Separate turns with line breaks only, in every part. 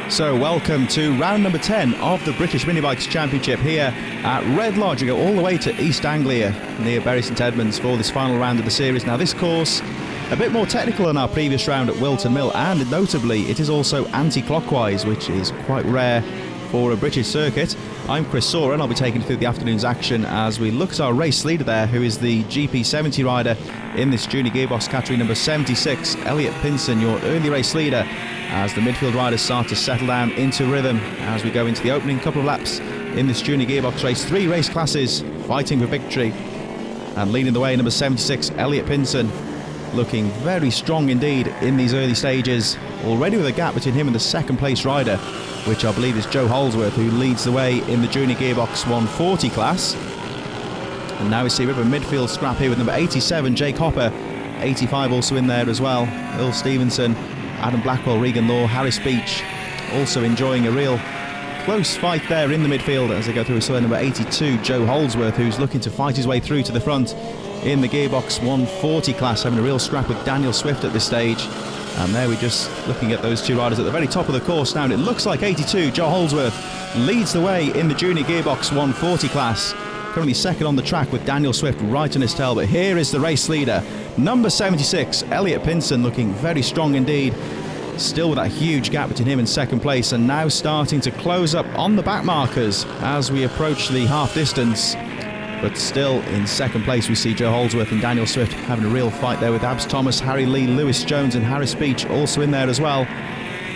So welcome to round number 10 of the British Minibikes Championship here at Redlodge. We go all the way to East Anglia near Bury St Edmunds for this final round of the series. Now this course, a bit more technical than our previous round at Wilton Mill, and notably it is also anti-clockwise, which is quite rare for a British circuit. I'm Chris Soren. I'll be taking you through the afternoon's action as we look at our race leader there, who is the GP70 rider in this junior gearbox category, number 76, Elliot Pinson, your early race leader, as the midfield riders start to settle down into rhythm as we go into the opening couple of laps in this junior gearbox race. 3 race classes fighting for victory, and leading the way, number 76, Elliot Pinson, looking very strong indeed in these early stages, already with a gap between him and the second place rider, which I believe is Joe Holdsworth, who leads the way in the junior gearbox 140 class. And now we see a bit of a midfield scrap here with number 87, Jake Hopper, 85 also in there as well, Earl Stevenson, Adam Blackwell, Regan Law, Harris Beach, also enjoying a real close fight there in the midfield as they go through. So number 82, Joe Holdsworth, who's looking to fight his way through to the front in the gearbox 140 class, having a real scrap with Daniel Swift at this stage. And there we're just looking at those two riders at the very top of the course now, and it looks like 82, Joe Holdsworth, leads the way in the junior gearbox 140 class, currently second on the track with Daniel Swift right on his tail. But here is the race leader, number 76, Elliot Pinson, looking very strong indeed, still with that huge gap between him and second place, and now starting to close up on the back markers as we approach the half distance. But still in second place we see Joe Holdsworth and Daniel Swift having a real fight there, with Abs Thomas, Harry Lee, Lewis Jones and Harris Beach also in there as well.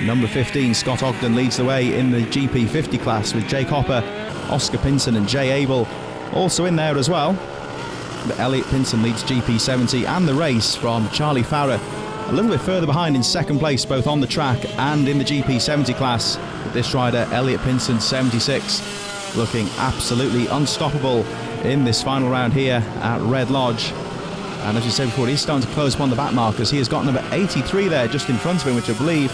Number 15, Scott Ogden, leads the way in the GP50 class with Jake Hopper, Oscar Pinson and Jay Abel also in there as well. But Elliot Pinson leads GP70 and the race from Charlie Farrer, a little bit further behind in second place both on the track and in the GP70 class. But this rider, Elliot Pinson, 76, looking absolutely unstoppable in this final round here at Redlodge. And as you said before, he's starting to close upon the back markers. He has got number 83 there just in front of him, which I believe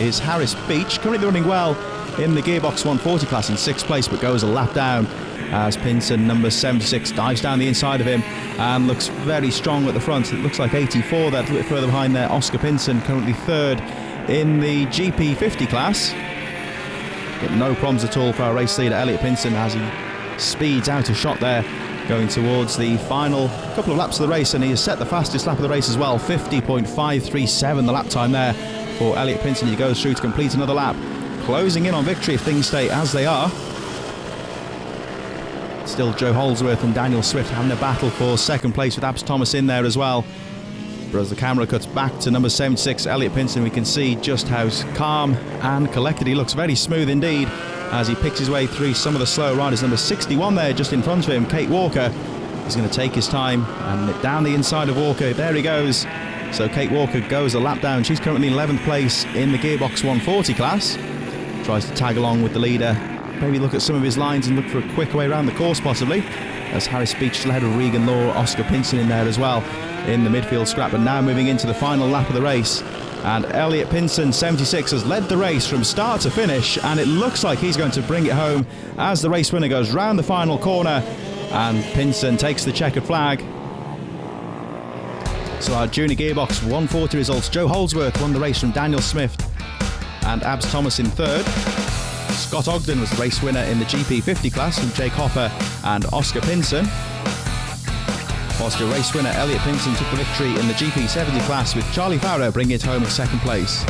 is Harris Beach, currently running well in the gearbox 140 class in 6th place, but goes a lap down as Pinson, number 76, dives down the inside of him and looks very strong at the front. It looks like 84 there, a little bit further behind there, Oscar Pinson, currently 3rd in the GP50 class. But no problems at all for our race leader Elliot Pinson as he speeds out a shot there, going towards the final couple of laps of the race, and he has set the fastest lap of the race as well, 50.537 the lap time there for Elliot Pinson. He goes through to complete another lap, closing in on victory if things stay as they are. Still Joe Holdsworth and Daniel Swift having a battle for second place with Abs Thomas in there as well. But as the camera cuts back to number 76, Elliot Pinson, we can see just how calm and collected he looks. Very smooth indeed as he picks his way through some of the slow riders. Number 61 there just in front of him, Kate Walker, is going to take his time and down the inside of Walker. There he goes. So Kate Walker goes a lap down. She's currently in 11th place in the gearbox 140 class. Tries to tag along with the leader, maybe look at some of his lines and look for a quick way around the course possibly, as Harris Beach led with Regan Law, Oscar Pinson in there as well in the midfield scrap. And now moving into the final lap of the race, and Elliot Pinson, 76, has led the race from start to finish, and it looks like he's going to bring it home as the race winner goes round the final corner and Pinson takes the checkered flag. So our junior gearbox 140 results: Joe Holdsworth won the race from Daniel Swift and Abs Thomas in 3rd. Scott Ogden was the race winner in the GP50 class from Jake Hopper and Oscar Pinson. Whilst your race winner Elliot Pinson took the victory in the GP70 class, with Charlie Farrer bringing it home in 2nd place.